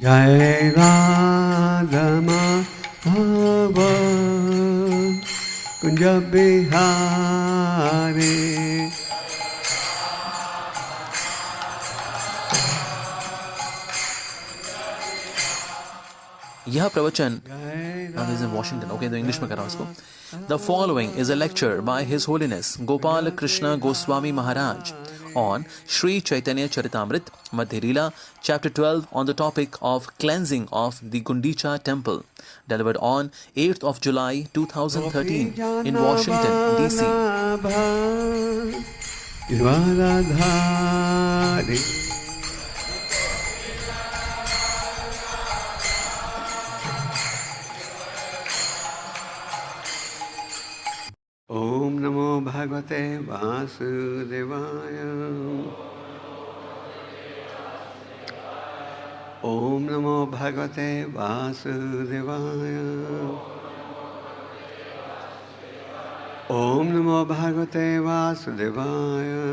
Jai Radha Madhava Kunja Bihari. यह प्रवचन is in Washington. Okay, तो इंग्लिश में कर रहा हूँ इसको. The following is a lecture by His Holiness Gopal Krishna Goswami Mahārāja on Śrī Caitanya Charitamrita, Madhya Leela, Chapter 12 on the topic of cleansing of the Gundicha temple, delivered on 8th of July 2013 in Washington, D.C. Om Namo Bhagavate Vasudevaya. Om Namo Bhagavate Vasudevaya. Om Namo Bhagavate Vasudevaya.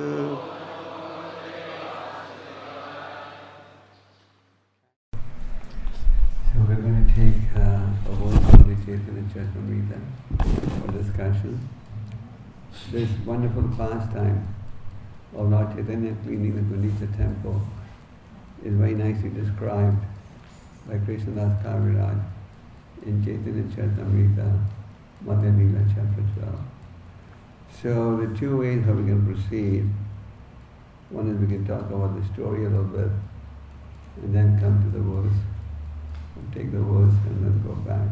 So we're going to take a vote on the Chaitanya Charitamrita for discussion. This wonderful pastime of Lord Caitanya cleaning the Gundicha temple is very nicely described by Krishnadas Kaviraj in Chaitanya Charitamrita, Madhya Leela, Chapter 12. So the two ways how we can proceed. One is we can talk about the story a little bit and then come to the verse, and take the verse and then go back.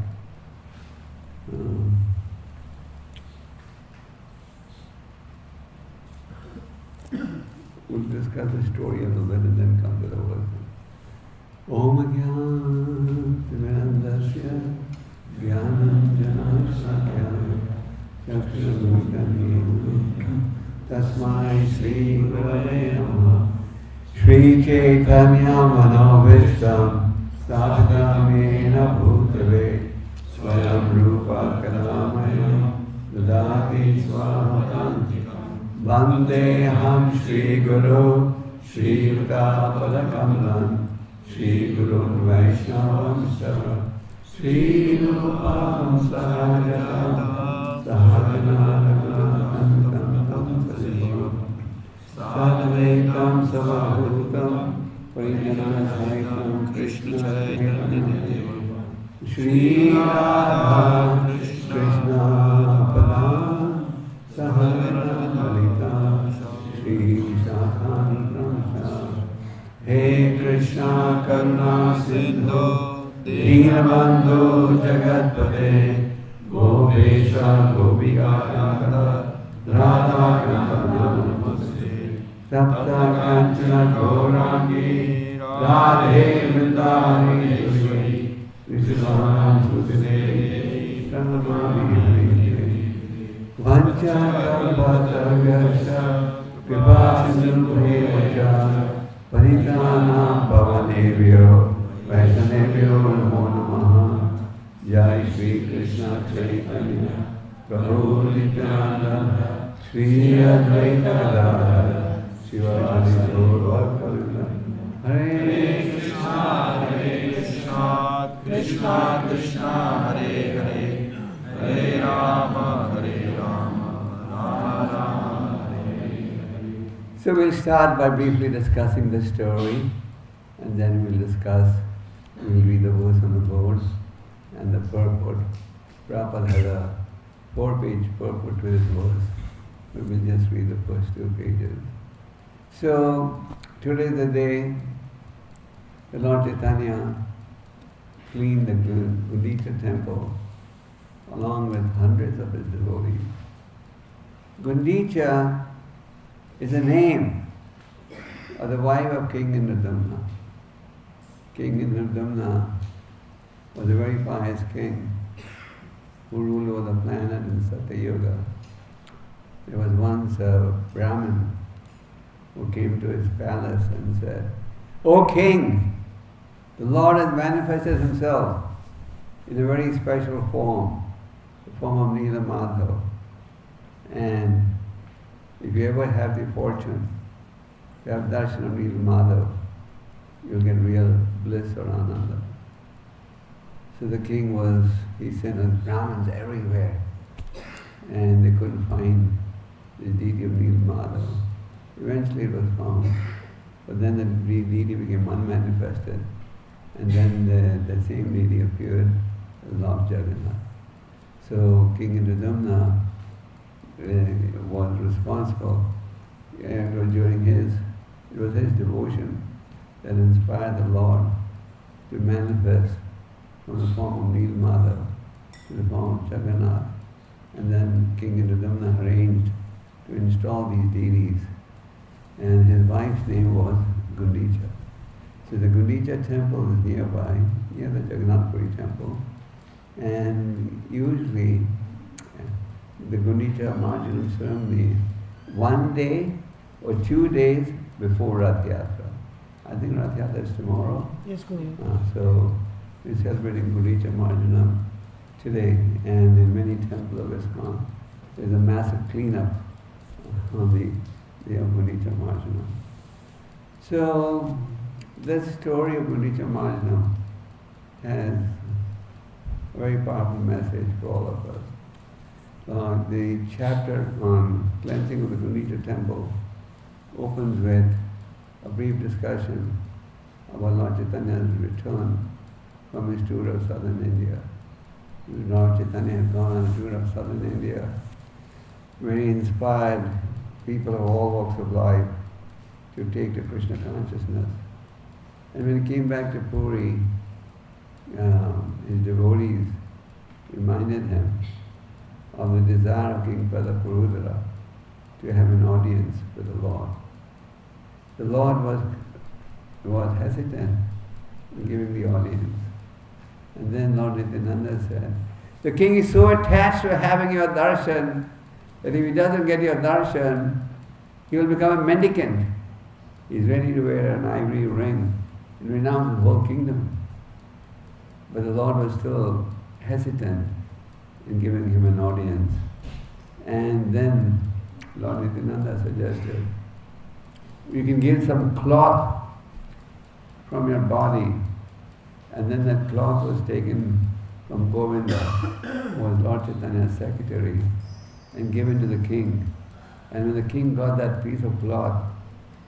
We'll discuss the story a little bit and then come to the verse. Om Ajnana-timirandasya Jnanam-janasakya Chakshurudamina Tasmai Śrī Gurave Namaha Śrī Caitanya Manobhishtam Sthapitamena Bhutale Swayam Rupa Kadamaya Dadati Swahatantikam Vandeham Śrī Guru Śrī Pada-kamalam Śrī Gurun Vaiṣṇavam Śrī Rūpam Sahajata Sahagana Sadvaitam Savabhutam Parijana-sahitam Kṛṣṇa Śrī Radha Krishna Padam Sahagana Śrī Caitanya Hey Kṛṣṇa Karuna Sindhu Dīnabandhu Jagatpate Gopesha Gopikākanta Radha Krishna Namaste Sapta Kanchana Gaurangi Radhe Vrindavaneshwari Vishnuvam Sutideve Pranamami Vancha Kalpatargasya Kripasindhuvacha Paritanam Pavanebhyo Vaiṣṇavebhyo Namo Namaha Jai Śrī Krishna Caitanya Prabhu Nityananda Śrī Advaita Gadadhara Śrīvādi Gaura Bhakta Hare Krishna Krishna Krishna Hare Hare Hare Rama Rama Rama Hare Hare. So we'll start by briefly discussing the story and then we'll read the verse on the board and the purport. Prabhupada has a 4-page purport to his verse. We will just read the first 2 pages. So, today is the day the Lord Caitanya cleaned the Gundicha temple along with hundreds of his devotees. Guṇḍicā is a name of the wife of King Indradumna. King Indradumna was a very pious king who ruled over the planet in Satyuga. There was once a Brahmin who came to his palace and said, "O king, the Lord has manifested himself in a very special form, the form of Nila Madhava. And if you ever have the fortune to have darshan of Nila Madhava, you'll get real bliss or ananda. So the king he sent Brahmins everywhere, and they couldn't find the deity of Nilmada. Eventually it was found, but then the deity became unmanifested, and then the same deity appeared as Lord Jagannath. So King Nityānanda was responsible, it was his devotion that inspired the Lord to manifest from the form of Nilmada to the form of Jagannath. And then King Nityānanda arranged to install these deities. And his wife's name was Gundicha. So the Guṇḍicā temple is nearby, near the Jagannath Puri temple. And usually the Guṇḍicā Marjanam ceremony 1 day or 2 days before Rath Yatra. I think Rath Yatra is tomorrow. Yes, Guru. So we're celebrating Guṇḍicā Marjanam today, and in many temples of ISKCON there's a massive cleanup on the day of Guṇḍicā Marjanam. So this story of Guṇḍicā Marjanam has a very powerful message for all of us. The chapter on cleansing of the Gundicha temple opens with a brief discussion about Lord Chaitanya's return from his tour of southern India. Lord Caitanya had gone on a tour of southern India, where he inspired people of all walks of life to take to Krishna consciousness. And when he came back to Puri, his devotees reminded him of the desire of King Pratāparudra to have an audience with the Lord. The Lord was hesitant in giving the audience. And then Lord Nityānanda said, the king is so attached to having your darshan that if he doesn't get your darshan, he will become a mendicant. He's ready to wear an ivory ring and renounce his whole kingdom. But the Lord was still hesitant in giving him an audience. And then Lord Nityānanda suggested, you can give some cloth from your body. And then that cloth was taken from Govinda, who was Lord Chaitanya's secretary, and given to the king. And when the king got that piece of cloth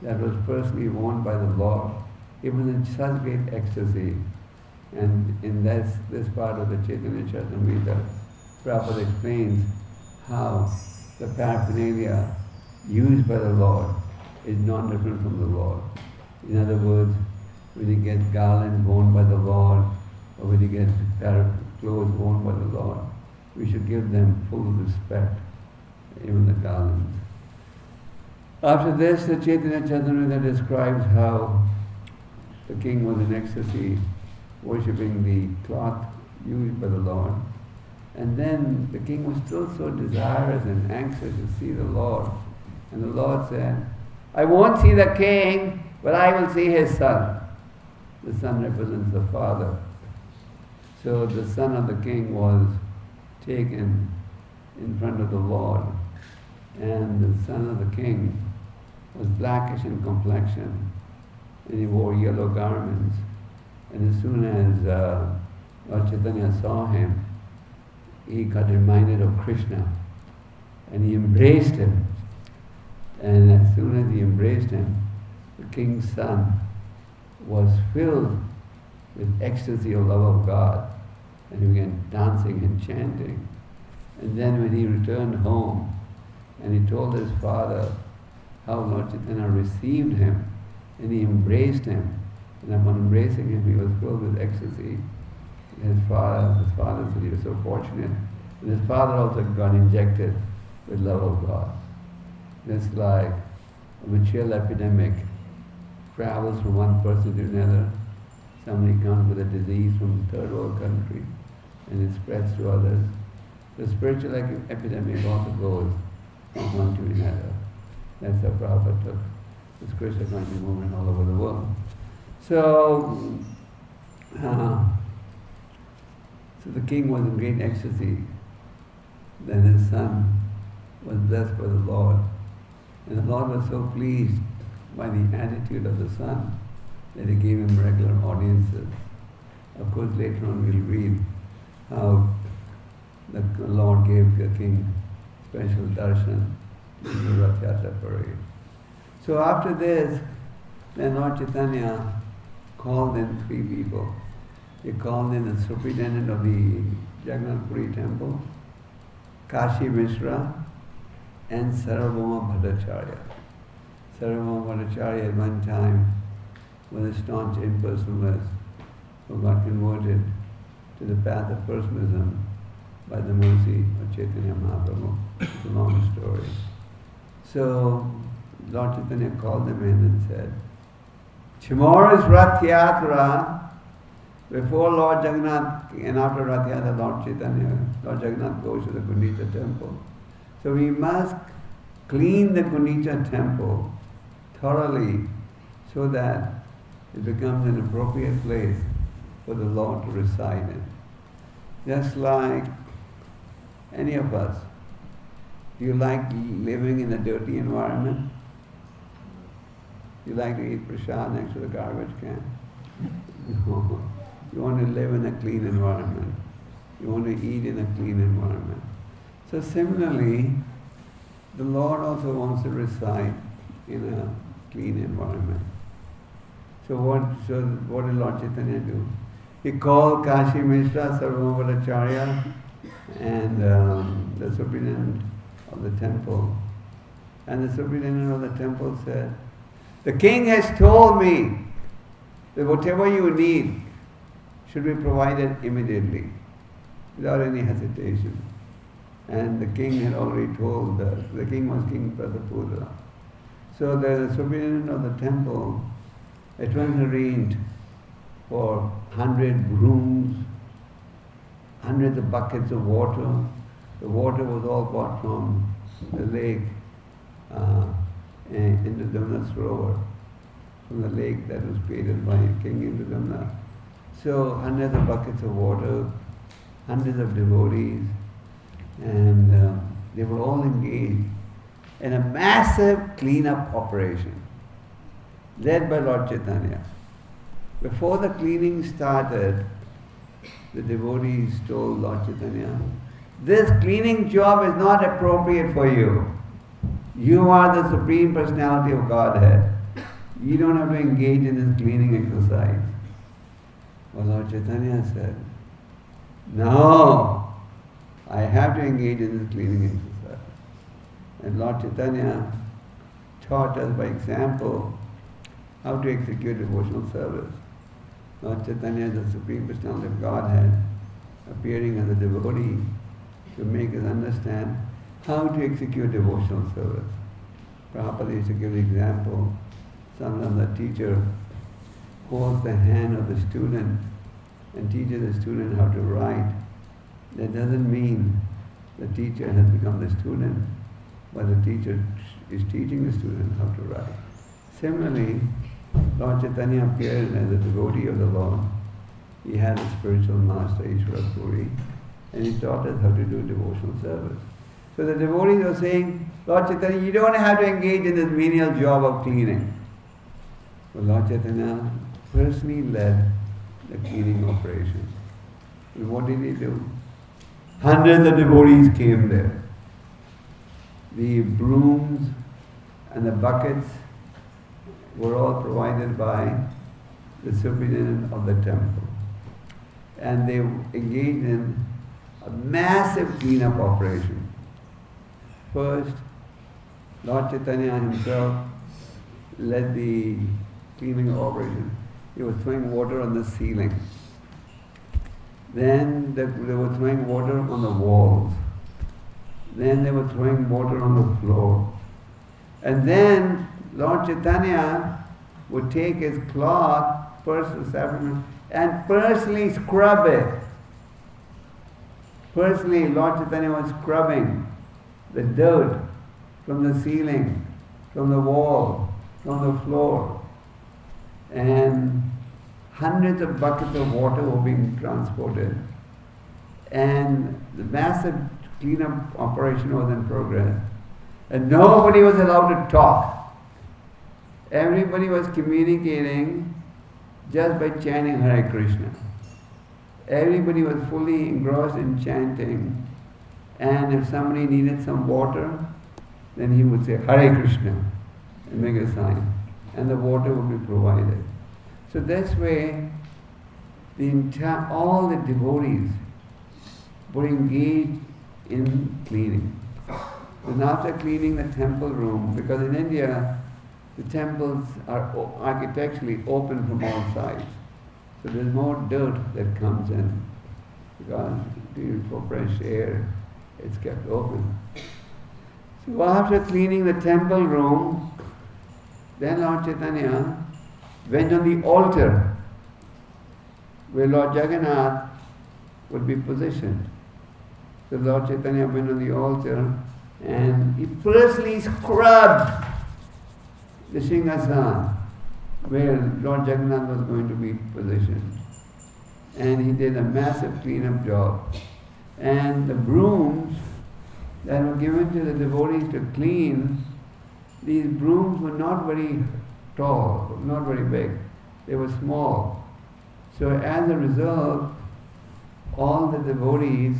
that was personally worn by the Lord, he was in such great ecstasy. And in this part of the Chaitanya Charitamrita, Prabhupada explains how the paraphernalia used by the Lord is non-different from the Lord. In other words, when you get garlands worn by the Lord, or when you get clothes worn by the Lord, we should give them full respect, even the garlands. After this, the Chaitanya Charitamrita describes how the king was in ecstasy, worshipping the cloth used by the Lord. And then the king was still so desirous and anxious to see the Lord. And the Lord said, I won't see the king, but I will see his son. The son represents the father. So the son of the king was taken in front of the Lord. And the son of the king was blackish in complexion, and he wore yellow garments. And as soon as Lord Caitanya saw him, he got reminded of Kṛṣṇa, and he embraced him. And as soon as he embraced him, the king's son was filled with ecstasy of love of God, and he began dancing and chanting. And then when he returned home, and he told his father how Lord Caitanya received him, and he embraced him, and upon embracing him he was filled with ecstasy. His father said he was so fortunate. And his father also got injected with love of God. It's like a material epidemic travels from one person to another. Somebody comes with a disease from a third world country, and it spreads to others. The spiritual epidemic also goes from one to another. That's how Prabhupada took this Krishna consciousness movement all over the world. So the king was in great ecstasy. Then his son was blessed by the Lord. And the Lord was so pleased by the attitude of the son that he gave him regular audiences. Of course, later on we'll read how the Lord gave the king special darshan in the Rath Yatra parade. So after this, then Lord Caitanya called in 3 people. He called in the superintendent of the Jagannath Puri temple, Kashi Mishra, and Sarvabhauma Bhattacharya. Sarvabhauma Bhattacharya at one time was a staunch impersonalist who got converted to the path of personalism by the mercy of Chaitanya Mahaprabhu. It's a long story. So Lord Caitanya called them in and said, tomorrow is Rath Yatra. Before Lord Jagannath and after Rath Yatra, Lord Jagannath goes to the Gundicha temple. So we must clean the Gundicha temple thoroughly so that it becomes an appropriate place for the Lord to reside in. Just like any of us. Do you like living in a dirty environment? You like to eat prasad next to the garbage can? No. You want to live in a clean environment. You want to eat in a clean environment. So similarly, the Lord also wants to reside in a clean environment. So what did Lord Caitanya do? He called Kashi Mishra, Sarvabhauma Bhattacharya, and the superintendent of the temple. And the superintendent of the temple said, the king has told me that whatever you need should be provided immediately, without any hesitation. And the king had already told, the king was King Pratāparudra. So the superintendent of the temple, it was arranged for 100 brooms, hundreds of buckets of water. The water was all brought from the lake into Damna Sarovar, from the lake that was created by King Indradamna. So hundreds of buckets of water, hundreds of devotees, and they were all engaged in a massive cleanup operation led by Lord Caitanya. Before the cleaning started, the devotees told Lord Caitanya, this cleaning job is not appropriate for you. You are the Supreme Personality of Godhead. You don't have to engage in this cleaning exercise. Well, Lord Caitanya said, no, I have to engage in this cleaning exercise. And Lord Caitanya taught us by example how to execute devotional service. Lord Caitanya is the Supreme Personality of Godhead, appearing as a devotee to make us understand how to execute devotional service. Prabhupada used to give the example, sometimes the teacher holds the hand of the student and teaches the student how to write. That doesn't mean the teacher has become the student, but the teacher is teaching the student how to write. Similarly, Lord Caitanya appeared as a devotee of the Lord. He had a spiritual master, Śrīla Puri, and he taught us how to do devotional service. So the devotees were saying, Lord Caitanya, you don't have to engage in this menial job of cleaning. But Lord Caitanya personally led the cleaning operation. And what did he do? Hundreds of devotees came there. The brooms and the buckets were all provided by the superintendent of the temple. And they engaged in a massive cleanup operation. First, Lord Caitanya himself led the cleaning operation. He was throwing water on the ceiling. Then they were throwing water on the walls. Then they were throwing water on the floor. And then Lord Caitanya would take his cloth, and personally scrub it. Personally, Lord Caitanya was scrubbing the dirt from the ceiling, from the wall, from the floor. And hundreds of buckets of water were being transported. And the massive cleanup operation was in progress. And nobody was allowed to talk. Everybody was communicating just by chanting Hare Krishna. Everybody was fully engrossed in chanting, and if somebody needed some water, then he would say Hare Krishna and make a sign, and the water would be provided. So this way, all the devotees were engaged in cleaning. And after cleaning the temple room, because in India, the temples are architecturally open from all sides. So there's more dirt that comes in, because for fresh air, it's kept open. So after cleaning the temple room, then Lord Caitanya went on the altar where Lord Jagannath would be positioned. So Lord Caitanya went on the altar and he firstly scrubbed the Singhasan where Lord Jagannath was going to be positioned. And he did a massive clean-up job. And the brooms that were given to the devotees to clean, these brooms were not very tall, not very big. They were small. So as a result, all the devotees,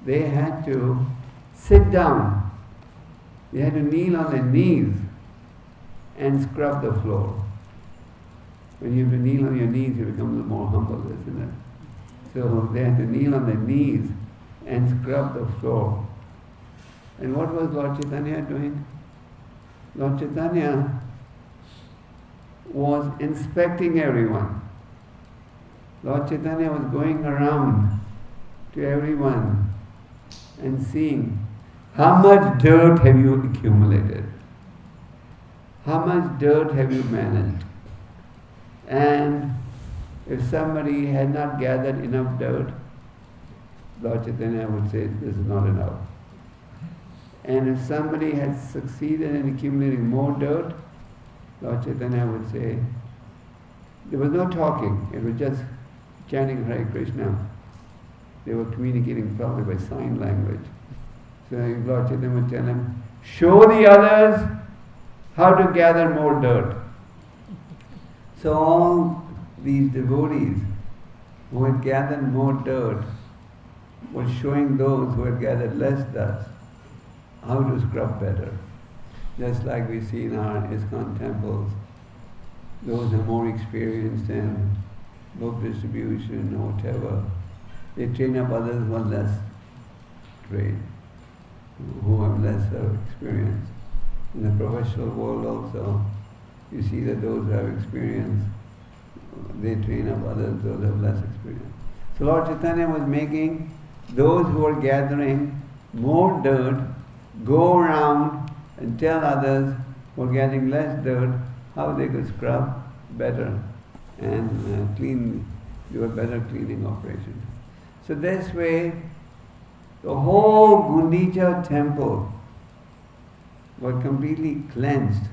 they had to sit down. They had to kneel on their knees and scrub the floor. When you have to kneel on your knees, you become a little more humble, isn't it? So they had to kneel on their knees and scrub the floor. And what was Lord Caitanya doing? Lord Caitanya was inspecting everyone. Lord Caitanya was going around to everyone and seeing how much dirt have you accumulated? How much dirt have you managed? And if somebody had not gathered enough dirt, Lord Caitanya would say, this is not enough. And if somebody had succeeded in accumulating more dirt, Lord Caitanya would say, there was no talking, it was just chanting Hare Krishna. They were communicating probably by sign language. So Lord Caitanya would tell him, show the others how to gather more dirt. So all these devotees who had gathered more dirt were showing those who had gathered less dust how to scrub better. Just like we see in our ISKCON temples, those who are more experienced in book distribution or whatever, they train up others who are less trained, who have lesser experience. In the professional world also, you see that those who have experience, they train up others, those who have less experience. So Lord Caitanya was making those who are gathering more dirt go around and tell others who are getting less dirt how they could scrub better and do a better cleaning operation. So this way, the whole Guṇḍicā temple was completely cleansed.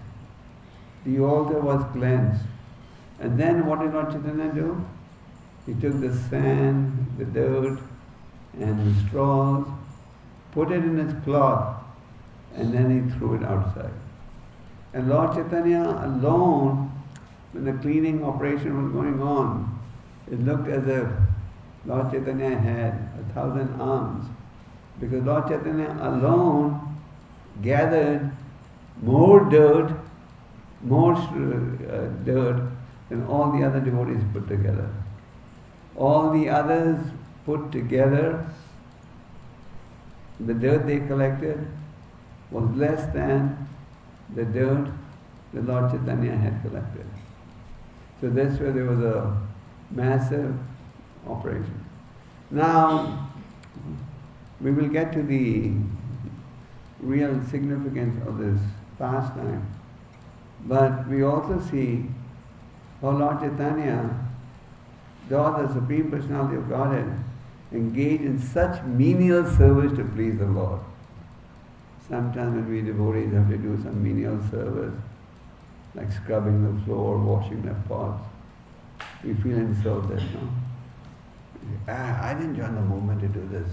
The altar was cleansed. And then what did Lord Caitanya do? He took the sand, the dirt, and the straws, put it in his cloth, and then he threw it outside. And Lord Caitanya alone, when the cleaning operation was going on, it looked as if Lord Caitanya had 1,000 arms, because Lord Caitanya alone gathered more dirt than all the other devotees put together. All the others put together, the dirt they collected was less than the dirt that Lord Caitanya had collected. So that's where there was a massive operation. Now, we will get to the real significance of this pastime. But we also see how Lord Caitanya, though the Supreme Personality of Godhead, engaged in such menial service to please the Lord. Sometimes when we devotees have to do some menial service, like scrubbing the floor, washing the pots, we feel insulted, no? I didn't join the movement to do this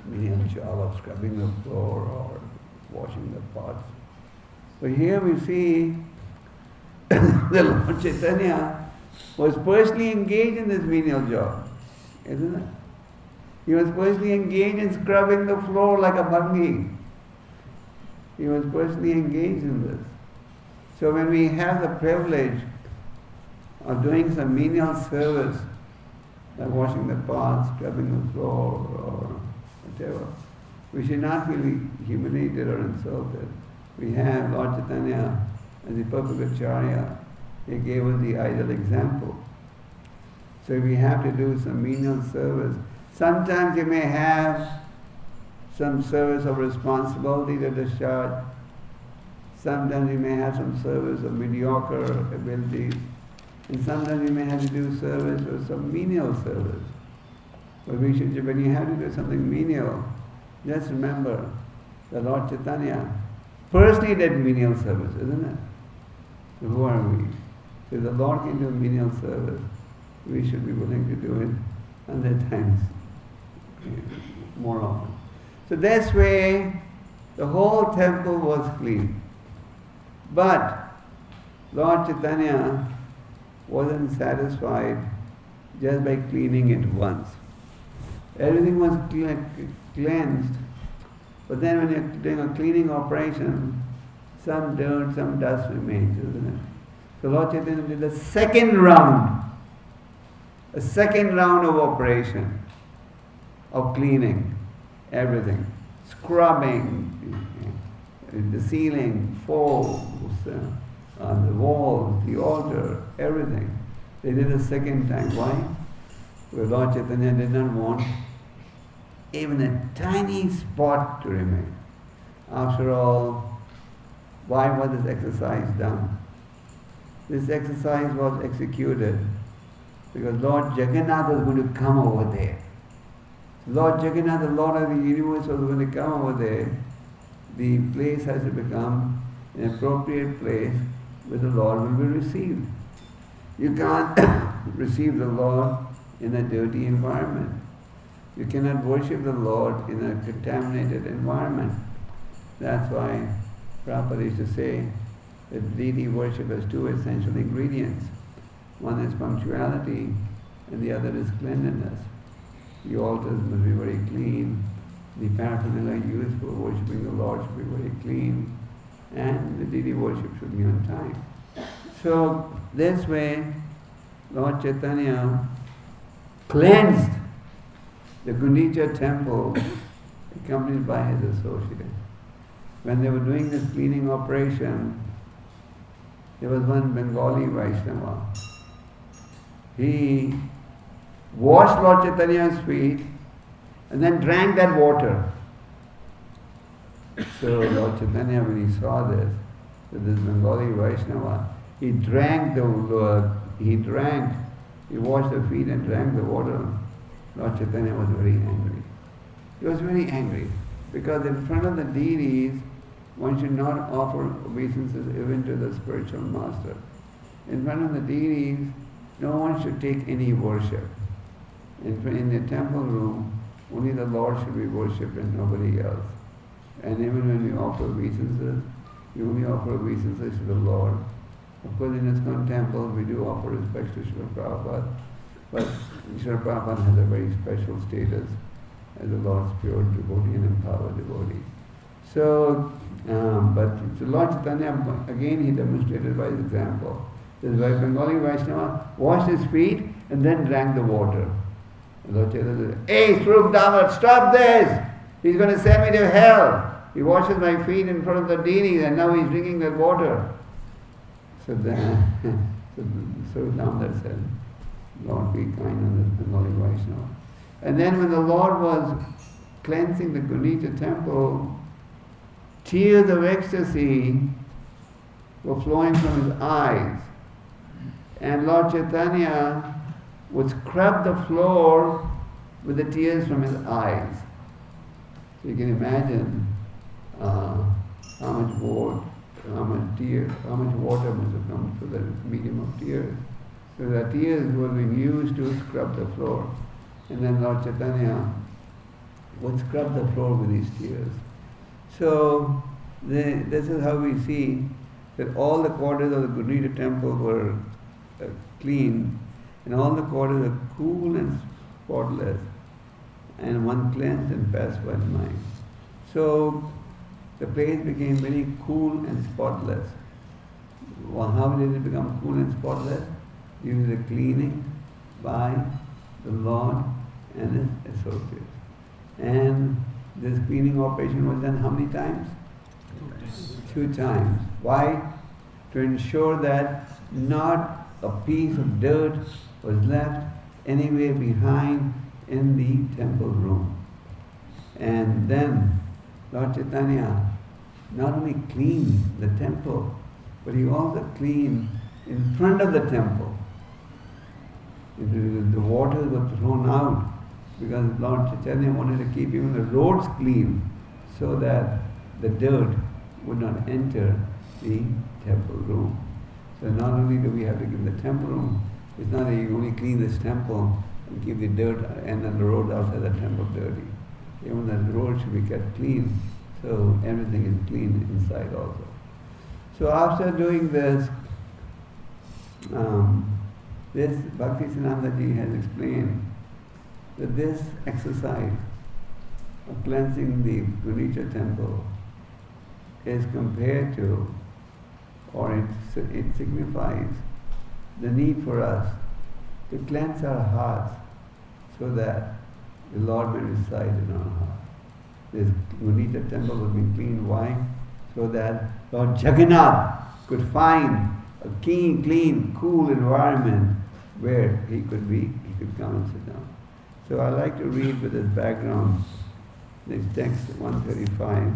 menial job of scrubbing the floor or washing the pots. But here we see the Lord Caitanya was personally engaged in this menial job, isn't it? He was personally engaged in scrubbing the floor like a monkey. He was personally engaged in this. So when we have the privilege of doing some menial service, like washing the pots, scrubbing the floor, or whatever, we should not feel humiliated or insulted. We have Lord Caitanya as the perfect Acharya. He gave us the ideal example. So we have to do some menial service. Sometimes you may have some service of responsibility to discharge. Sometimes you may have some service of mediocre abilities. And sometimes you may have to do service or some menial service. But when you have to do something menial, just remember that Lord Caitanya personally did menial service, isn't it? So who are we? So if the Lord can do menial service, we should be willing to do it 100 times more often. So this way, the whole temple was clean. But Lord Caitanya wasn't satisfied just by cleaning it once. Everything was cleansed, but then when you're doing a cleaning operation, some dirt, some dust remains, isn't it? So Lord Caitanya did a second round of operation, of cleaning everything, scrubbing the ceiling, floors, the walls, the altar, everything. They did a second time. Why? Because Lord Caitanya did not want even a tiny spot to remain. After all, why was this exercise done? This exercise was executed because Lord Jagannath was going to come over there. Lord Jagannath, the Lord of the universe, was going to come over there. The place has to become an appropriate place where the Lord will be received. You can't receive the Lord in a dirty environment. You cannot worship the Lord in a contaminated environment. That's why Prabhupada used to say that deity worship has two essential ingredients. One is punctuality and the other is cleanliness. The altars must be very clean. The paraphernalia used for worshipping the Lord should be very clean. And the deity worship should be on time. So this way, Lord Caitanya cleansed the Gundicha temple accompanied by his associates. When they were doing this cleaning operation, there was one Bengali Vaiṣṇava. He washed Lord Caitanya's feet and then drank that water. So Lord Caitanya, when he saw this Bengali Vaiṣṇava, he washed the feet and drank the water. Lord Caitanya was very angry. He was very angry because in front of the deities, one should not offer obeisances even to the spiritual master. In front of the deities, no one should take any worship. In the temple room, only the Lord should be worshipped and nobody else. And even when we offer obeisances, we only offer obeisances to the Lord. Of course, in ISKCON temple, we do offer respects to Śrīla Prabhupada, but Śrīla Prabhupada has a very special status as the Lord's pure devotee and empowered devotee. So, but Lord Caitanya, again, he demonstrated by his example. This Bengali Vaiṣṇava washed his feet and then drank the water. And Lord Caitanya said, "Hey, Swarup Damat, stop this! He's going to send me to hell. He washes my feet in front of the deities and now he's drinking that water." So then, Swarup Damat said, "Lord, be kind on this Bengali Vaiṣṇava." And then when the Lord was cleansing the Gundicha temple, tears of ecstasy were flowing from his eyes. And Lord Caitanya would scrub the floor with the tears from his eyes. So you can imagine how much water must have come through the medium of tears. So the tears were being used to scrub the floor. And then Lord Caitanya would scrub the floor with his tears. So this is how we see that all the quarters of the Gundicha temple were clean, and all the quarters are cool and spotless, and one cleansed and pacified mind. So the place became very cool and spotless. Well, how did it become cool and spotless? Due to the cleaning by the Lord and his associates. And this cleaning operation was done how many times? 2 times. Why? To ensure that not a piece of dirt was left anywhere behind in the temple room. And then Lord Caitanya not only cleaned the temple, but he also cleaned in front of the temple. The waters were thrown out because Lord Caitanya wanted to keep even the roads clean so that the dirt would not enter the temple room. So not only do we have to keep the temple room, it's not that you only clean this temple and keep the dirt and then the road outside the temple dirty. Even the road should be kept clean, so everything is clean inside also. So after doing this, this Bhaktisiddhanta Ji has explained that this exercise of cleansing the Gundicha temple is compared to, or it signifies the need for us to cleanse our hearts so that the Lord may reside in our heart. This Gundicha temple was being cleaned. Why? So that Lord Jagannath could find a clean, cool environment where he could come and sit down. So I like to read with this background this text 135,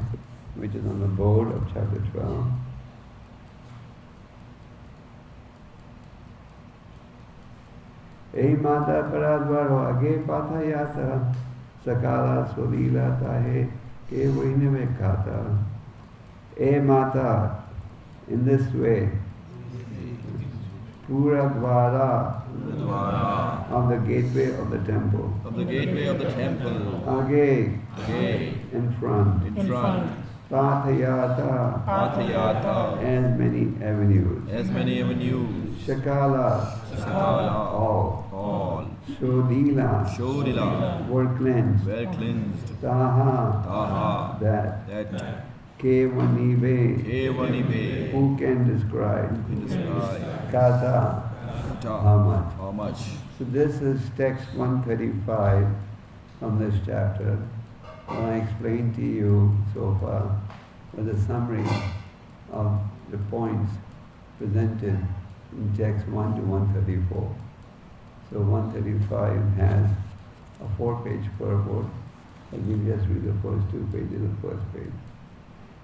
which is on the board of chapter 12. Ei mata paradvaro age pathayata sakala sodila tahe ke vainave kata. Ei mata, in this way, Pura Dvara of the gateway of the temple. Of the gateway of the temple. Age, in front. Pathayata, as many avenues. Shakala, all. Shodila, were cleansed. Taha, that. Kevanive, who can describe? Kata, how much? So this is text 135 from this chapter. What I explained to you so far was a summary of the points presented in text 1 to 134. So 135 has a 4-page purport. I'll just read the first 2 pages of the first page.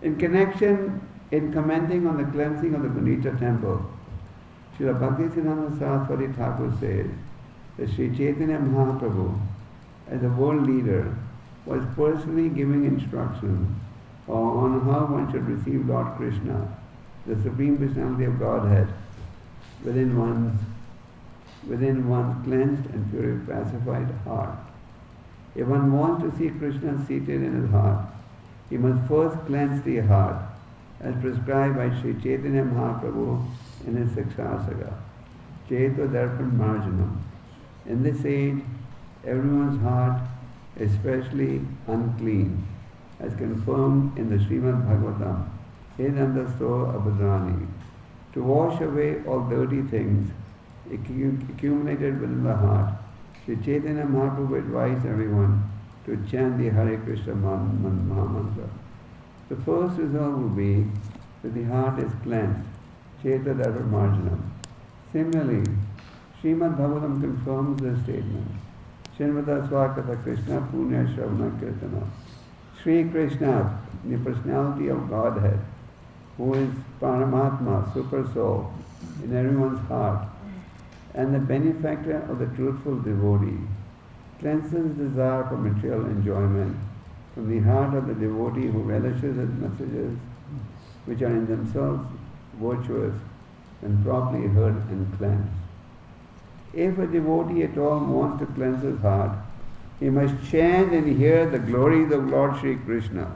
In commenting on the cleansing of the Gundicha temple, Śrīla Bhaktivinoda Ṭhākura says that Śrī Caitanya Mahāprabhu, as a world leader, was personally giving instructions on how one should receive Lord Kṛṣṇa, the Supreme Personality of Godhead, within one's cleansed and pure pacified heart. If one wants to see Kṛṣṇa seated in his heart, he must first cleanse the heart, as prescribed by Śrī Caitanya Mahāprabhu in his Sikshāsaga, Cheto Darpan Marjanam. In this age, everyone's heart is especially unclean, as confirmed in the Srimad Bhagavatam, Edandasto Abhadrani. To wash away all dirty things accumulated within the heart, Śrī Caitanya Mahāprabhu advised everyone to chant the Hare Krishna Mahamantra. The first result will be that the heart is cleansed, Cheta Dharma Marjanam. Similarly, Srimad Bhagavatam confirms this statement. Srimata Swakata Krishna Punya Shravana Kirtana. Śrī Krishna, the personality of Godhead, who is Paramatma, Super Soul, in everyone's heart, and the benefactor of the truthful devotee, cleanses desire for material enjoyment from the heart of the devotee who relishes his messages, which are in themselves virtuous when properly heard and cleansed. If a devotee at all wants to cleanse his heart, he must chant and hear the glories of Lord Sri Krishna.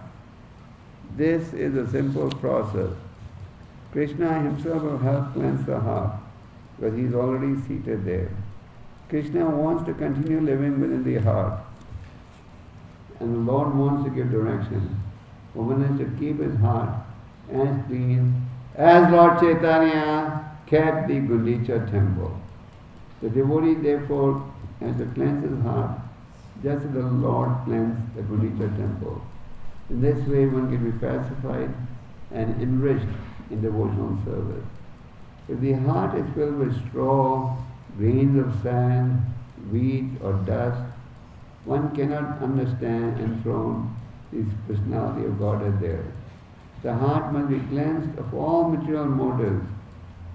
This is a simple process. Krishna himself will help cleanse the heart because he is already seated there. Krishna wants to continue living within the heart, and the Lord wants to give direction. One has to keep his heart as clean as Lord Caitanya kept the Gundicha temple. The devotee therefore has to cleanse his heart just as the Lord cleansed the Gundicha temple. In this way one can be pacified and enriched in devotional service. If the heart is filled with straw, grains of sand, weeds or dust, one cannot understand and enthrone the personality of Godhead there. The heart must be cleansed of all material motives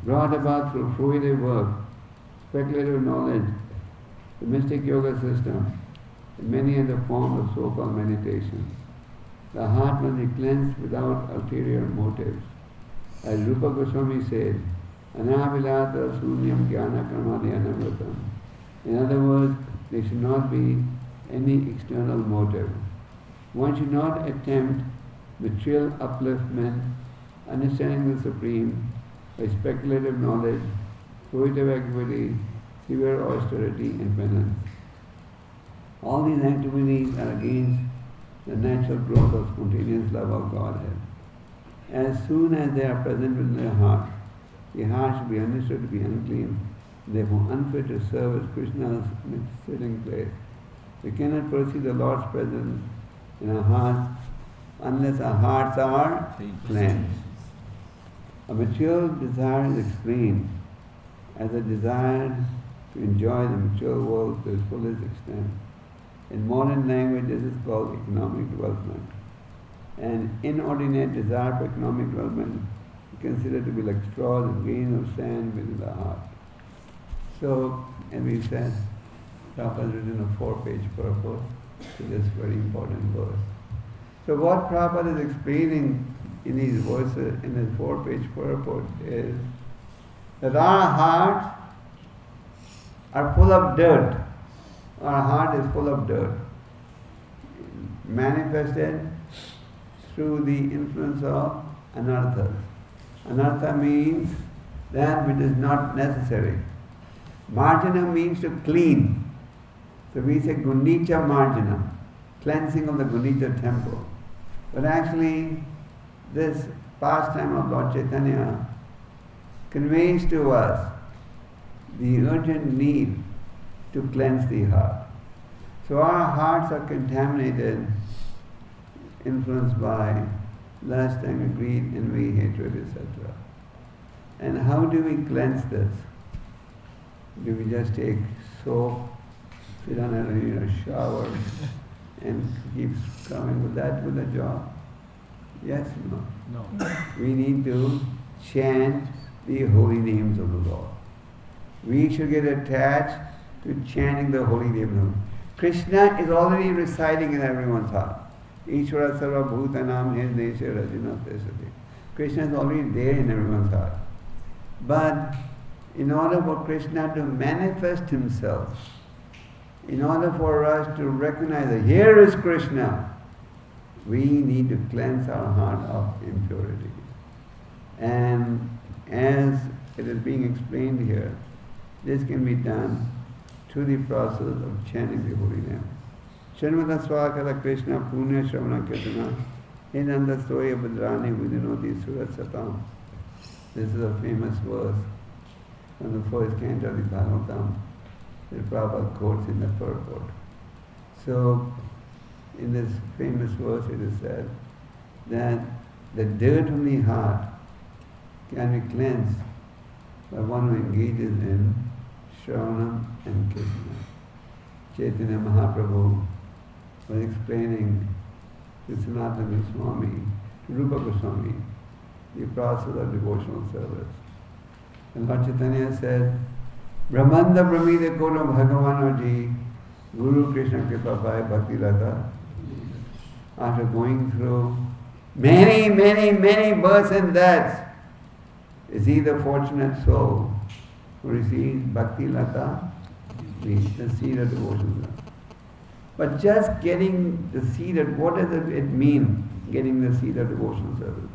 brought about through fruitive work, speculative knowledge, the mystic yoga system, and many other forms of so-called meditation. The heart must be cleansed without ulterior motives. As Rupa Goswami said, Anavilata sunyam jnana karmadi anamritam. In other words, there should not be any external motive. One should not attempt material upliftment, understanding the Supreme, by speculative knowledge, fruitive activity, severe austerity and penance. All these activities are against the natural growth of spontaneous love of Godhead. As soon as they are present within the heart should be understood to be unclean, therefore unfit to serve as Krishna's sitting place. We cannot perceive the Lord's presence in our hearts unless our hearts are cleansed. A material desire is explained as a desire to enjoy the material world to its fullest extent. In modern language, this is called economic development. An inordinate desire for economic development is considered to be like straws and grains of sand within the heart. So, and we said, Prabhupada has written a 4-page purport to this very important verse. So what Prabhupada is explaining in these verses, in his 4-page purport, is that our hearts are full of dirt. Our heart is full of dirt, manifested through the influence of anarthas. Anartha means that which is not necessary. Marjana means to clean. So we say Guṇḍicā marjana, cleansing of the Guṇḍicā temple. But actually, this pastime of Lord Caitanya conveys to us the urgent need to cleanse the heart. So our hearts are contaminated, influenced by lust, anger, greed, envy, hatred, etc. And how do we cleanse this? Do we just take soap, sit on a shower, and keep coming with that with the job? Yes, no. We need to chant the holy names of the Lord. We should get attached to chanting the holy names of the Lord. Kṛṣṇa is already residing in everyone's heart. Ishvara sarva bhutanam hirdesha rajana tesati. Kṛṣṇa is already there in everyone's heart. But in order for Kṛṣṇa to manifest himself, in order for us to recognize that here is Kṛṣṇa, we need to cleanse our heart of impurities. And as it is being explained here, this can be done through the process of chanting the holy name. Shanmata swakata Krishna punya shravana kirtana hinanda soya badrani vidinoti surat satam. This is a famous verse from the first canto of the Bhagavatam that Prabhupada quotes in the purport. So, in this famous verse it is said that the dirt from the heart can be cleansed by one who engages in Shravanam and Kirtana. Caitanya Mahāprabhu was explaining to Sanatana Goswami, to Rupa Goswami, the process of devotional service. And Lord Caitanya said, Brahmanda Brahmide Kono Bhagavanaji, Guru Krishna Kripa Bhai Bhakti Lata. After going through many births and deaths, is he the fortunate soul who receives Bhakti Lata, the seed of devotion. But just getting the seed of, what does it mean, getting the seed of devotional service?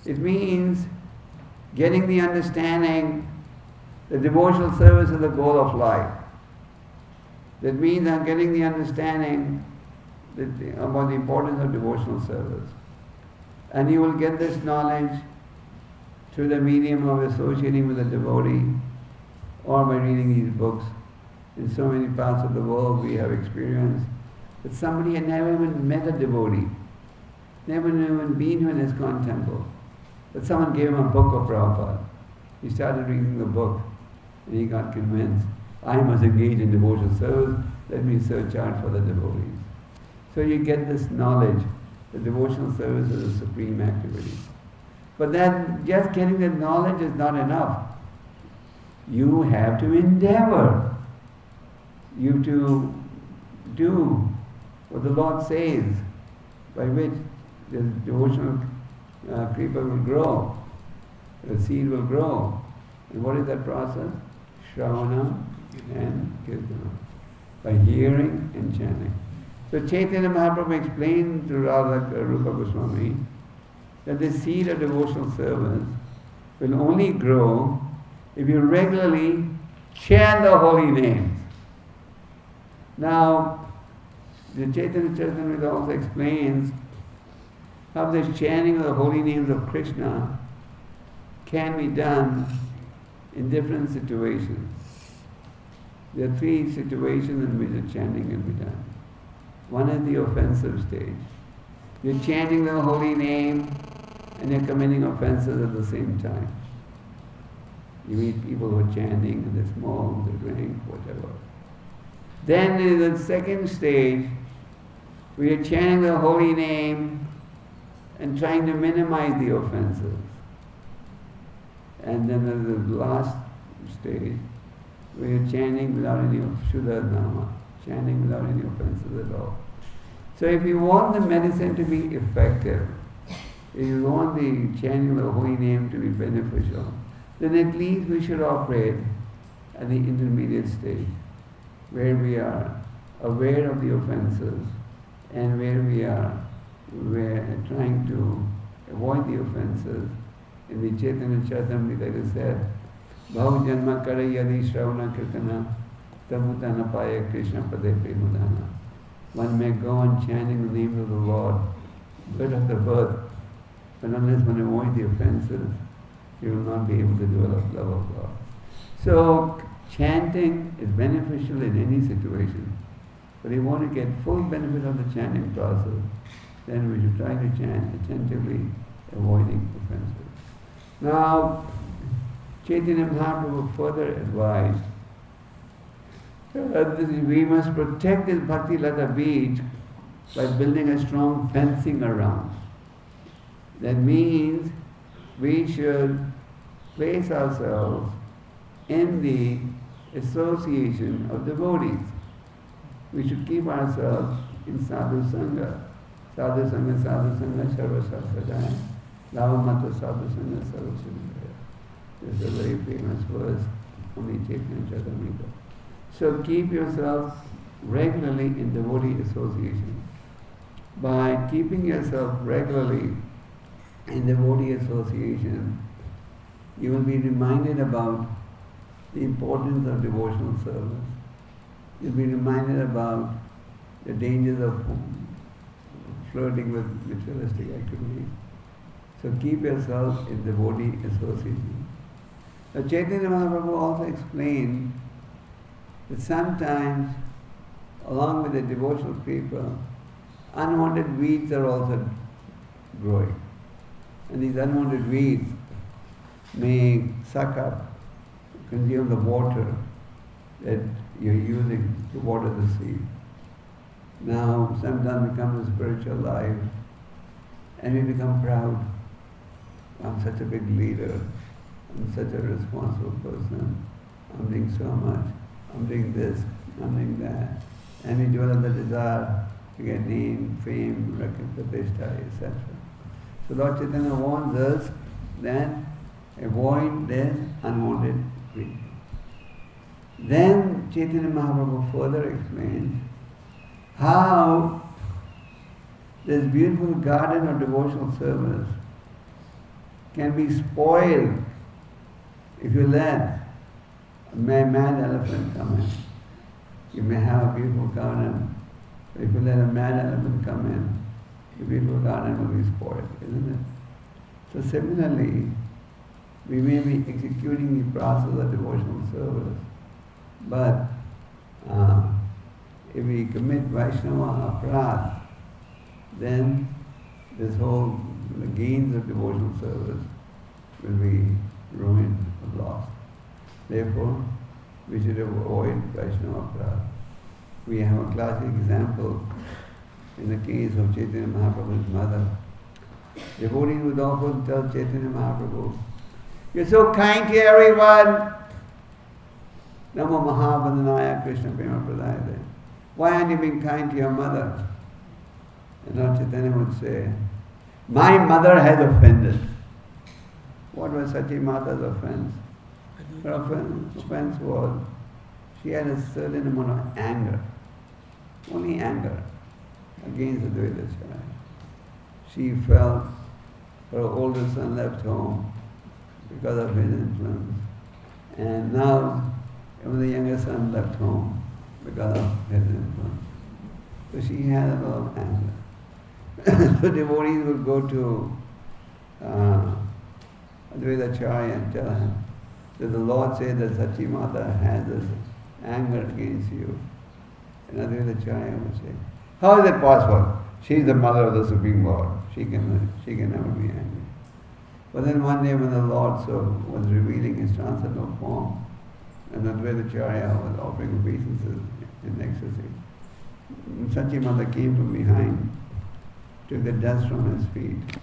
It means getting the understanding The devotional service is the goal of life. That means I'm getting the understanding about the importance of devotional service. And you will get this knowledge through the medium of associating with a devotee or by reading these books. In so many parts of the world we have experienced that somebody had never even met a devotee, never even been to an ISKCON temple, but someone gave him a book of Prabhupada. He started reading the book and he got convinced, I must engage in devotional service, let me search out for the devotees. So you get this knowledge that devotional service is a supreme activity. But then just getting that knowledge is not enough. You have to endeavor. You have to do what the Lord says, by which the devotional creeper will grow, the seed will grow. And what is that process? Shravana and Kirtana. By hearing and chanting. So Chaitanya Mahaprabhu explained to Rupa Goswami that the seed of devotional service will only grow if you regularly chant the holy names. Now, the Chaitanya Charitamrita also explains how this chanting of the holy names of Kṛṣṇa can be done in different situations. There are three situations in which the chanting can be done. One is the offensive stage. You're chanting the holy name and you're committing offenses at the same time. You meet people who are chanting and they smoke, they drink, whatever. Then in the second stage, we are chanting the holy name and trying to minimize the offenses. And then there's the last stage, we are chanting without any Shuddha Nama, chanting without any offenses at all. So if you want the medicine to be effective, if you want the chanting of the holy name to be beneficial, then at least we should operate at the intermediate stage, where we are aware of the offenses and where we're trying to avoid the offenses. In the Chaitanya Charitamrita it is said, Bhav Janma Kara Yadi Shravana Kirtana Tamutana Paya Krishna Pade Premudana. One may go on chanting the name of the Lord, birth after birth, but unless one avoids the offenses, you will not be able to develop love of God. So, chanting is beneficial in any situation. But if you want to get full benefit of the chanting process, then we should try to chant attentively, avoiding offenses. Now, Chaitanya Mahaprabhu further advised that we must protect this Bhakti Lata beach by building a strong fencing around. That means we should place ourselves in the association of devotees. We should keep ourselves in sadhu sangha. Sadhu sangha, sarva sarvadaya. Lavamata sadhu sangha, sarva sarvadaya. This is a very famous verse from the Chaitanya Charitamrita. So keep yourself regularly in devotee association. By keeping yourself regularly in devotee association, you will be reminded about the importance of devotional service. You'll be reminded about the dangers of flirting with materialistic activity. So keep yourself in devotee association. Now Chaitanya Mahaprabhu also explained that sometimes, along with the devotional people, unwanted weeds are also growing. And these unwanted weeds may suck up, consume the water that you're using to water the seed. Now, sometimes we come to spiritual life and we become proud. I'm such a big leader. I'm such a responsible person. I'm doing so much. I'm doing this. I'm doing that. And we develop the desire to get name, fame, recognition, etc. So Lord Chaitanya warns us that avoid this unwanted greed. Then Chaitanya Mahaprabhu further explains how this beautiful garden of devotional service can be spoiled if you let a mad elephant come in. You may have a beautiful garden, but if you let a mad elephant come in, the beautiful garden will be spoiled, isn't it? So similarly, we may be executing the process of devotional service, but if we commit Vaiṣṇava aparādha, then this whole the gains of devotional service will be ruined or lost. Therefore, we should avoid Vaiṣṇava aparādha. We have a classic example in the case of Caitanya Mahaprabhu's mother. Devotees would often tell Caitanya Mahaprabhu, "You're so kind to everyone. Namo Mahāvadhanaya Krishna Prema Pradayate. Why aren't you being kind to your mother?" And Lord Caitanya would say, "My mother has offended." What was Sachi Mata's offense? Her offense was she had a certain amount of anger, only anger, against the Dvaitacharya. She felt her older son left home because of his influence, and now even the younger son left home because of his influence. So she had a lot of anger. So devotees would go to Advaitacharya and tell him that the Lord said that Sachi Mata has this anger against you. And Advaitacharya would say, "How is it possible? She is the mother of the Supreme Lord. She can never be angry." But then one day when the Lord was revealing his transcendental form, and Advaitacharya was offering obeisances in ecstasy, Sachi Mata came from behind, took the dust from his feet,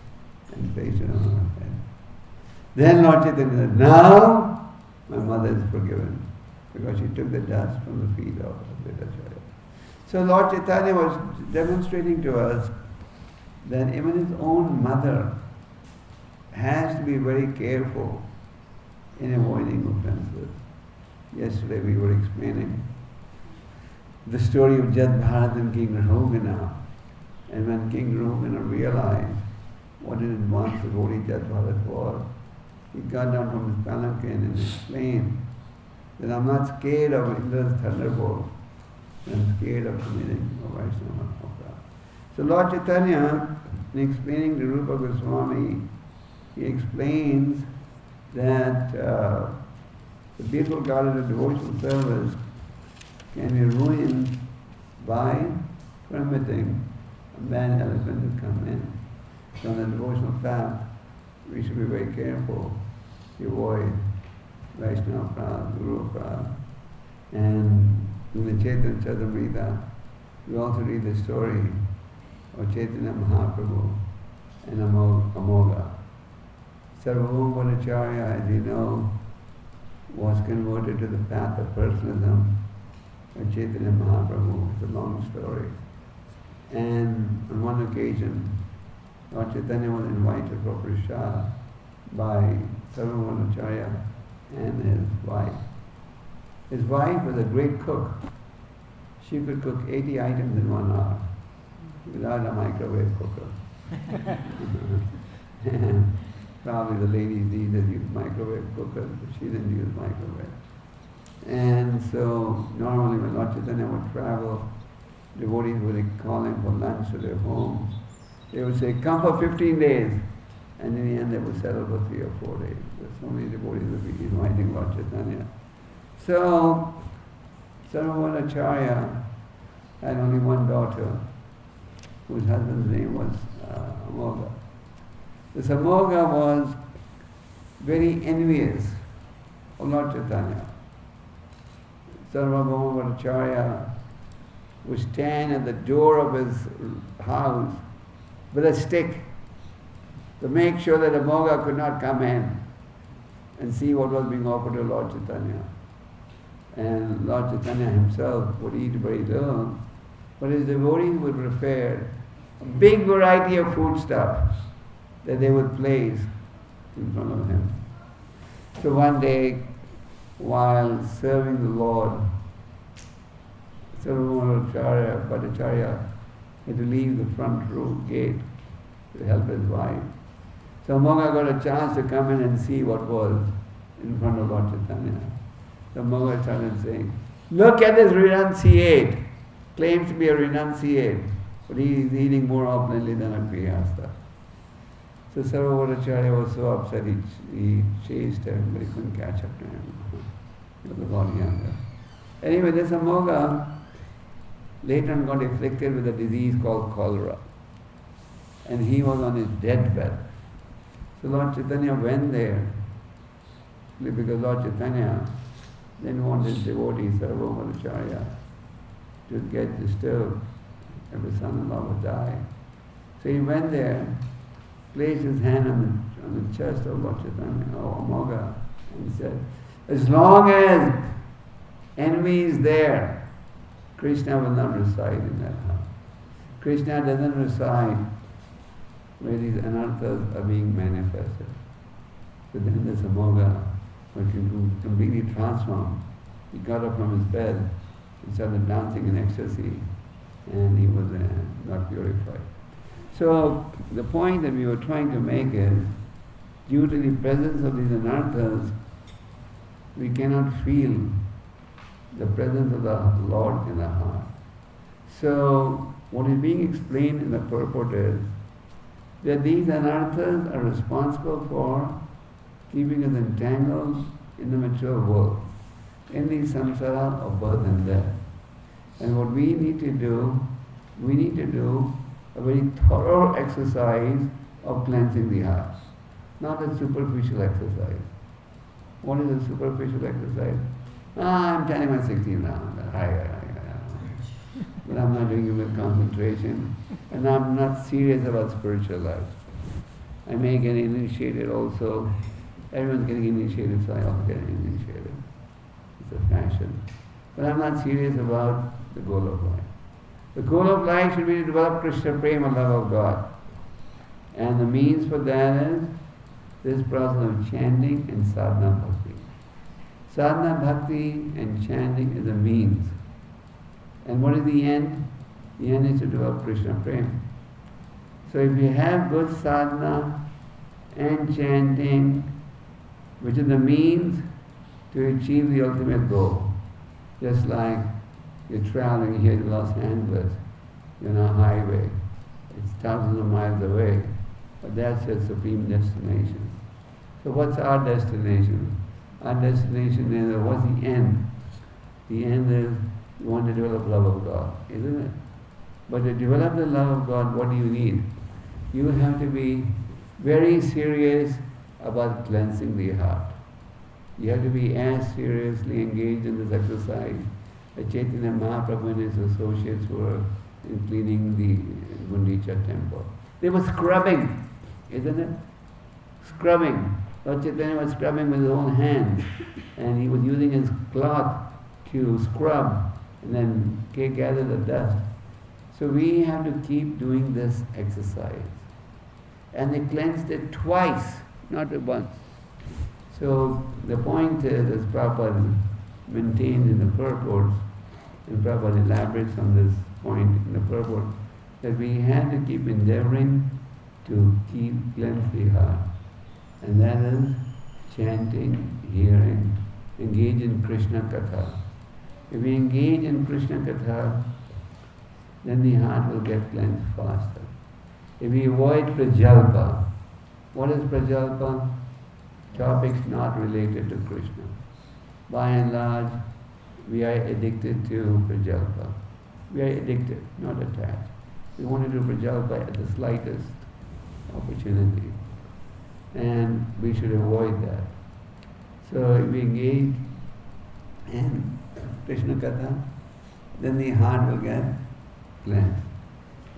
and placed it on her head. Then Lord Caitanya said, "Now my mother is forgiven," because she took the dust from the feet of Advaitacharya. So Lord Caitanya was demonstrating to us that even his own mother has to be very careful in avoiding offenses. Yesterday we were explaining the story of Jad Bharat and King Rahugana. And when King Rahugana realized what an advanced devotee Jad Bharat was, he got down from his palanquin and explained that I'm not scared of Indra's thunderbolt, I'm scared of committing a Vaiṣṇava aparādha. So Lord Caitanya, in explaining the Rupa Goswami, he explains that the beautiful garden of devotional service can be ruined by permitting a bad elephant to come in. So on the devotional path, we should be very careful to avoid Vaiṣṇava aparādha, Guru aparādha. And in the Chaitanya Charitamrita, we also read the story of Caitanya Mahāprabhu and Amogha. Sarvabhauma Bhattacharya, as you know, was converted to the path of personalism by Caitanya Mahāprabhu. It's a long story. And on one occasion, Lord Caitanya was invited for prasad by Sarvabhauma Bhattacharya and his wife. His wife was a great cook. She could cook 80 items in 1 hour without a microwave cooker. And probably the ladies these days use microwave cookers, but she didn't use microwave. And so normally when Lord Caitanya would travel, devotees would call him for lunch to their homes. They would say, "Come for 15 days." And in the end they would settle for 3 or 4 days. There's so many devotees would be inviting Lord Caitanya. So Sarvabhauma Bhattacharya had only one daughter, whose husband's name was Amogha. This Amogha was very envious of Lord Caitanya. Sarvabhauma Bhattacharya would stand at the door of his house with a stick to make sure that Amogha could not come in and see what was being offered to Lord Caitanya. And Lord Caitanya himself would eat very little, but his devotees would prepare a big variety of foodstuffs that they would place in front of him. So one day, while serving the Lord, Sarvabhauma Bhattacharya had to leave the front room gate to help his wife. So Amogha got a chance to come in and see what was in front of Lord Caitanya. the Mogul started saying, look at this renunciate, claims to be a renunciate, but he is eating more opulently than a Grihastha. So Sarvabhaumacharya was so upset, he chased him, but he couldn't catch up to him. He was a lot younger. Anyway, this Amoga later on got afflicted with a disease called cholera. And he was on his deathbed. So Lord Caitanya went there, because Lord Caitanya didn't want his devotee Sarvabhaumacharya to get disturbed if his son-in-law would die. So he went there, placed his hand on the chest of Lord Caitanya, Amoga, and said, as long as envy is there, Kṛṣṇa will not reside in that house. Kṛṣṇa doesn't reside where these anarthas are being manifested. So then this Amoga was completely transformed. He got up from his bed and started dancing in ecstasy, and he was not purified. So the point that we were trying to make is, due to the presence of these anarthas, we cannot feel the presence of the Lord in the heart. So what is being explained in the purport is that these anarthas are responsible for keeping us entangled in the material world, in the samsara of birth and death. And what we need to do a very thorough exercise of cleansing the heart, not a superficial exercise. What is a superficial exercise? I'm chanting my 16 round, but I'm not doing it with concentration, and I'm not serious about spiritual life. I may get initiated also. Everyone's getting initiated, so I also get initiated. It's a fashion. But I'm not serious about the goal of life. The goal of life should be to develop Krishna prema, love of God. And the means for that is this process of chanting and sadhana bhakti. Sadhana bhakti and chanting is a means. And what is the end? The end is to develop Krishna prema. So if you have good sadhana and chanting, which is the means to achieve the ultimate goal, just like you're traveling here to Los Angeles, you're on a highway, it's thousands of miles away, but that's your supreme destination. So what's our destination? Our destination is, what's the end? The end is, you want to develop love of God, isn't it? But to develop the love of God, what do you need? You have to be very serious about cleansing the heart. You have to be as seriously engaged in this exercise as Chaitanya Mahāprabhu and his associates were in cleaning the Gundicha temple. They were scrubbing, isn't it? Scrubbing. Lord Caitanya was scrubbing with his own hands, and he was using his cloth to scrub and then gather the dust. So we have to keep doing this exercise. And they cleansed it twice, not once. So the point is, as Prabhupada maintained in the purports, and Prabhupada elaborates on this point in the purport, that we have to keep endeavoring to cleanse the heart. And that is chanting, hearing, engage in Kṛṣṇa Katha. If we engage in Kṛṣṇa Katha, then the heart will get cleansed faster. If we avoid prajalpa, what is prajalpa? Topics not related to Krishna. By and large, we are addicted to prajalpa. We are addicted, not attached. We want to do prajalpa at the slightest opportunity. And we should avoid that. So if we engage in Kṛṣṇa Katha, then the heart will get cleansed.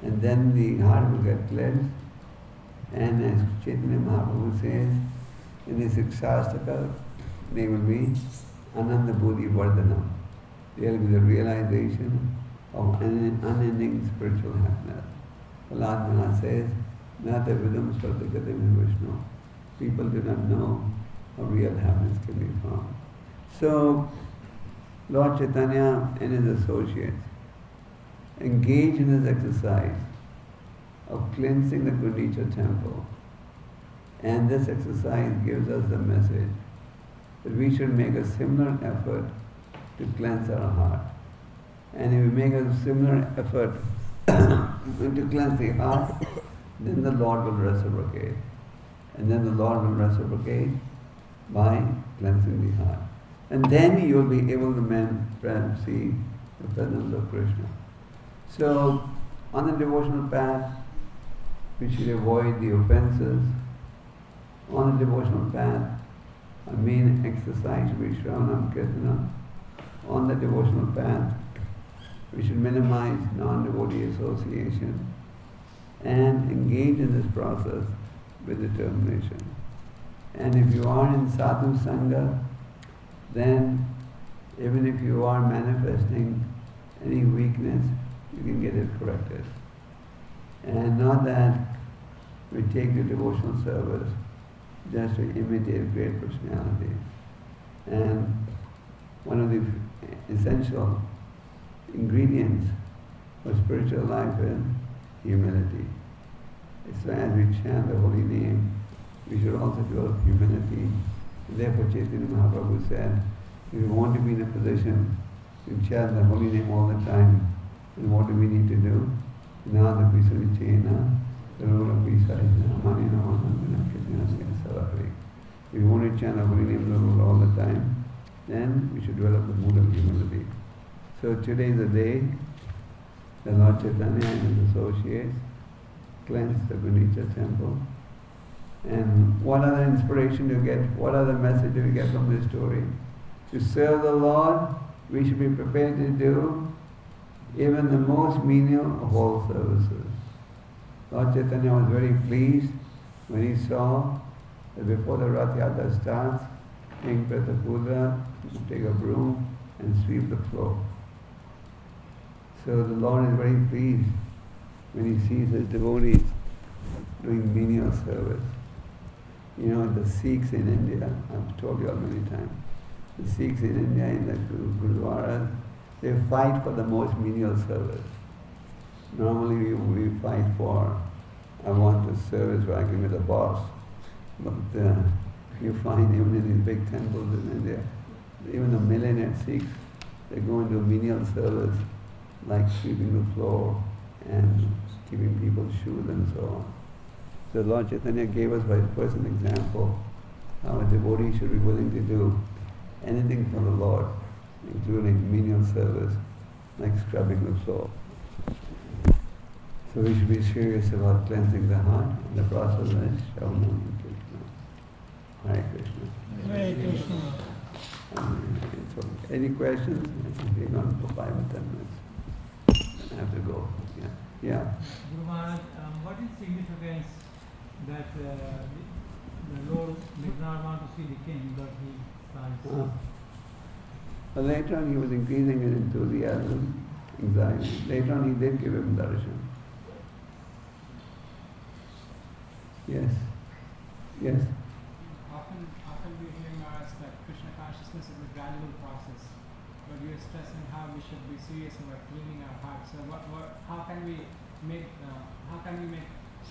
And then the heart will get cleansed. And as Chaitanya Mahāprabhu says, in the Sikshāstaka, they will be Ananda Buddhi Vardhanam. There will be the realization of unending spiritual happiness. Prahlād says, Nāta vidam svartakatam Vishnu. People do not know how real happiness can be found. So, Lord Caitanya and his associates engage in this exercise of cleansing the Gundicha temple. And this exercise gives us the message that we should make a similar effort to cleanse our heart. And if we make a similar effort to cleanse the heart, then the Lord will reciprocate. And then the Lord will reciprocate by cleansing the heart. And then you will be able to see the presence of Krishna. So, on the devotional path, we should avoid the offenses. On the devotional path, our main exercise should be Shravanam Kirtanam. On the devotional path, we should minimize non-devotee association and engage in this process with determination. And if you are in sadhu sangha, then even if you are manifesting any weakness, you can get it corrected. And not that we take the devotional service just to imitate great personalities. And one of the essential ingredients for spiritual life is humility. So as we chant the holy name, we should also develop humility. Therefore Caitanya Mahāprabhu said, if we want to be in a position to chant the holy name all the time, then what do we need to do? Nāda Pisarichena, Sarula Pisarina, Manina Manandana Kitina Savari. If we want to chant the holy name all the time, then we should develop the mood of humility. So today is the day the Lord Caitanya and his associates cleansed the Gundicha temple. And what other inspiration do you get? What other message do we get from this story? To serve the Lord, we should be prepared to do even the most menial of all services. Lord Caitanya was very pleased when he saw that before the Rath Yatra starts, King Pratāparudra would take a broom and sweep the floor. So the Lord is very pleased when he sees his devotees doing menial service. You know, the Sikhs in India, I've told you all many times, the Sikhs in India in the Gurdwaras, they fight for the most menial service. Normally we fight for, I want a service where I can be the boss. But you find even in these big temples in India, even the millionaire Sikhs, they go into menial service like sweeping the floor and keeping people's shoes and so on. So Lord Caitanya gave us by first an example how a devotee should be willing to do anything for the Lord, including menial service, like scrubbing the floor. So we should be serious about cleansing the heart, and the process is Shravanam Kirtanam. Hare Krishna. Hare Krishna. So, any questions? I think we're going for 5 or 10 minutes. I have to go. Yeah. Guru Maharaj, what is the significance that the Lord did not want to see the king, but he started? But later on he was increasing his enthusiasm, anxiety. Later on he did give him darshan. Yes. Yes. Often we hear Maharaj that Krishna consciousness is a gradual process, but we are stressing how we should be serious about cleaning our hearts. So how can we make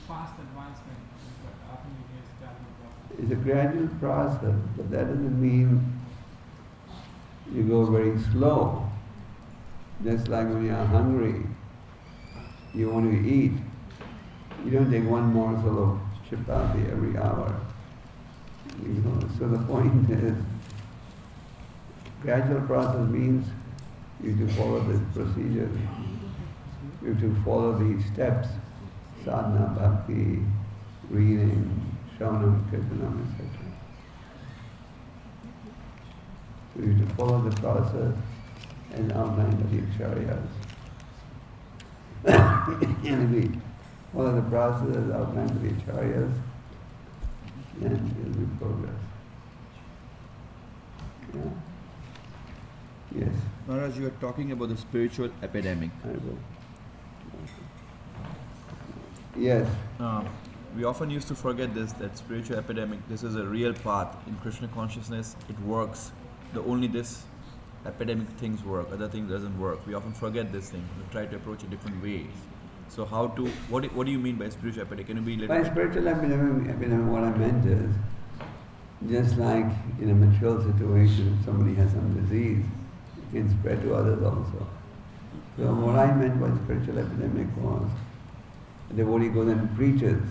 fast advancement? But often we hear it's a gradual process. It's a gradual process, but that doesn't mean you go very slow. Just like when you're hungry, you want to eat. You don't take one morsel of chapati every hour. You know, so the point is, gradual process means you have to follow this procedure. You have to follow these steps, sadhana, bhakti, reading, shravanam, kirtanam, etc. So you have to follow the process and outline by the acharyas. And if we follow the process as outlined by the acharyas, then it will be progress. Yeah? Yes. Maharaj, you are talking about the spiritual epidemic. I will. Yes. We often used to forget this, that spiritual epidemic, this is a real path. In Krishna consciousness, it works. Only this epidemic things work, other things doesn't work. We often forget this thing. We try to approach it different ways. So what do you mean by spiritual epidemic? Can you be little By spiritual epidemic, what I meant is, Just like in a material situation, if somebody has some disease, it can spread to others also. So what I meant by spiritual epidemic was, the devotee goes and preaches.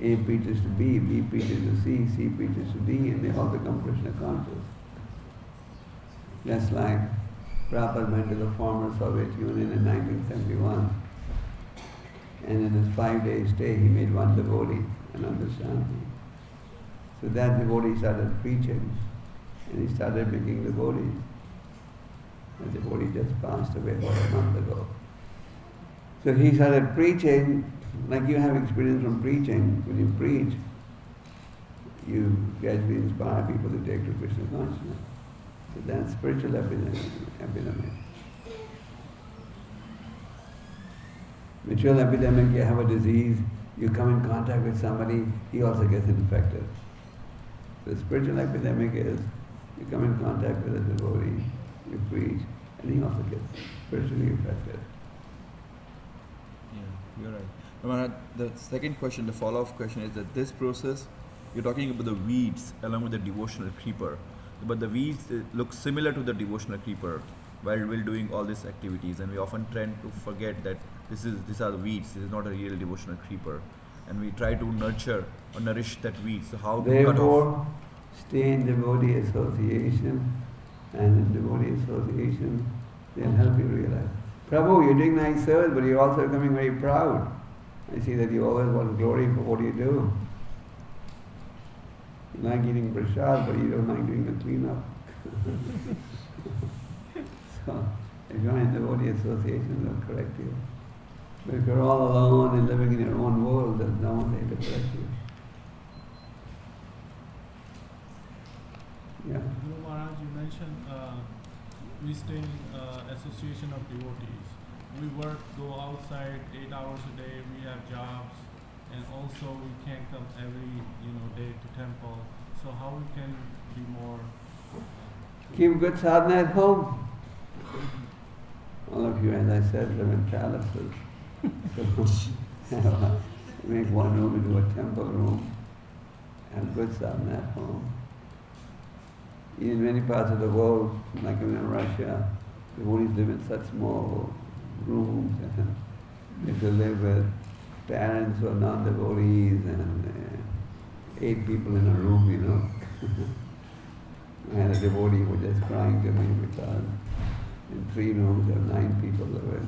A preaches to B preaches to C preaches to D, and they all become Krishna conscious. Just like Prabhupada went to the former Soviet Union in 1971, and in his 5-day stay he made one devotee an understanding. So that devotee started preaching, and he started making devotees. The devotee just passed away about a month ago. So he started preaching, like you have experience from preaching. When you preach, you gradually inspire people to take to Krishna consciousness. So that's spiritual epidemic. Material epidemic, you have a disease, you come in contact with somebody, he also gets infected. The spiritual epidemic is, you come in contact with a devotee, you preach, and he also gets spiritually affected. Yeah, you're right. Mahārāja, the second question, the follow-up question is that this process, you're talking about the weeds along with the devotional creeper. But the weeds look similar to the devotional creeper while we're doing all these activities, and we often tend to forget that these are the weeds, this is not a real devotional creeper. And we try to nurture or nourish that weed. So how do we cut off? Therefore, stay in devotee association, and in devotee association, they'll help you realize. Prabhu, you're doing nice service, but you're also becoming very proud. I see that you always want glory for what you do. You like eating prasad, but you don't like doing the cleanup. So, if you're in devotee association, they'll correct you. But if you're all alone and living in your own world, there's no one there to correct you. Yeah. Guru Maharaj, you mentioned we stay in association of devotees. We work, go outside 8 hours a day, we have jobs, and also we can't come every day to temple. So how we can be more? Keep good sadhana at home. All of you, as I said, live in palaces. So make one room into a temple room. Have good sadhana at home. In many parts of the world, like in Russia, devotees live in such small rooms, and they have to live with parents who are non-devotees and 8 people in a room, I had a devotee who was just crying to me because in 3 rooms there are 9 people living.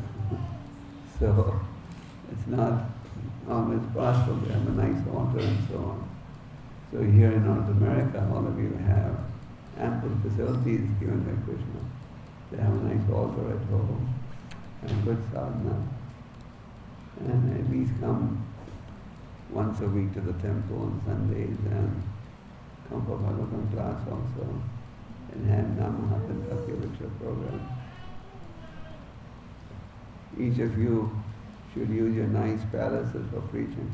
So it's not always possible to have a nice altar and so on. So here in North America, all of you have ample facilities given by Krishna. They have a nice altar at home and good sadhana. And at least come once a week to the temple on Sundays and come for Bhagavatam class also and have Rāmānanda lecture program. Each of you should use your nice palaces for preaching.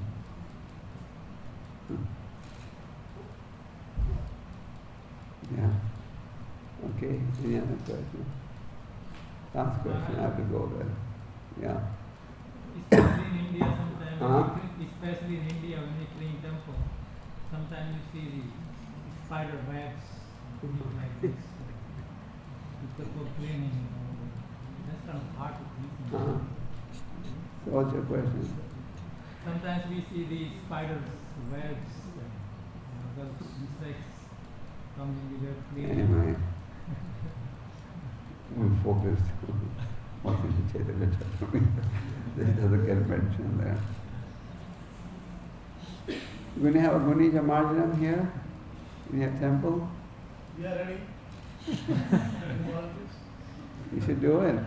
Yeah. Okay, any other question? Last question, I have to go there. Yeah. Especially in India sometimes, Huh? especially in India when you clean temple, sometimes you see the spider webs like this. People cleaning, that's kind of hard to clean. So what's your question? Sometimes we see the spiders webs, those insects coming with their cleaning. Anyway, we focused on what's in the Chaitanya Charitamrita. This doesn't get mentioned there. We're going to have a Gundicha Marjanam here in your temple. Yeah, ready? You should do it.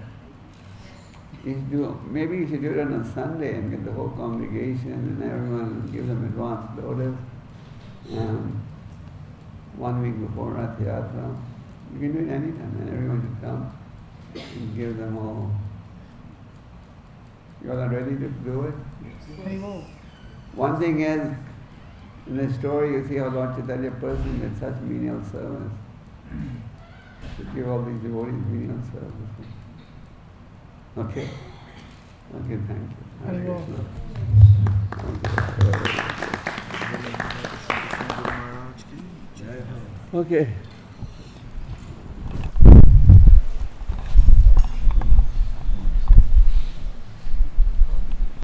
Maybe you should do it on a Sunday and get the whole congregation and everyone, give them advance notice. 1 week before Rath Yatra. You can do it anytime and everyone should come and give them all. You all are ready to do it? One thing is, in the story you see how Lord Caitanya person did such menial service. To give all these devotees menial service. Okay? Okay, thank you. Hare Krishna. Okay. Okay.